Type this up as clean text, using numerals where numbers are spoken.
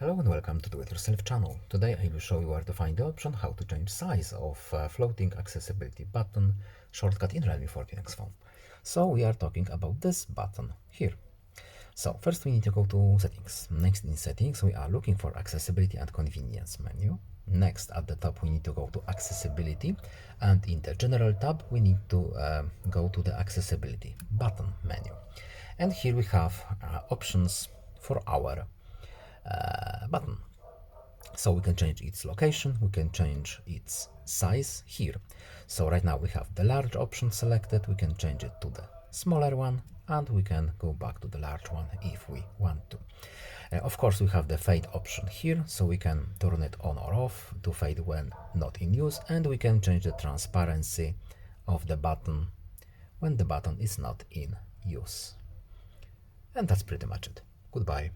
Hello and welcome to Do It Yourself channel. Today I will show you where to find the option how to change size of floating accessibility button shortcut in Realme 14x phone. So we are talking about this button here. So first we need to go to settings. Next in settings we are looking for accessibility and convenience menu. Next at the top we need to go to accessibility, and in the general tab we need to go to the accessibility button menu. And here we have options for our button. So we can change its location, we can change its size here. So right now we have the large option selected, we can change it to the smaller one, and we can go back to the large one if we want to. Of course we have the fade option here, so we can turn it on or off to fade when not in use, and we can change the transparency of the button when the button is not in use. And that's pretty much it. Goodbye.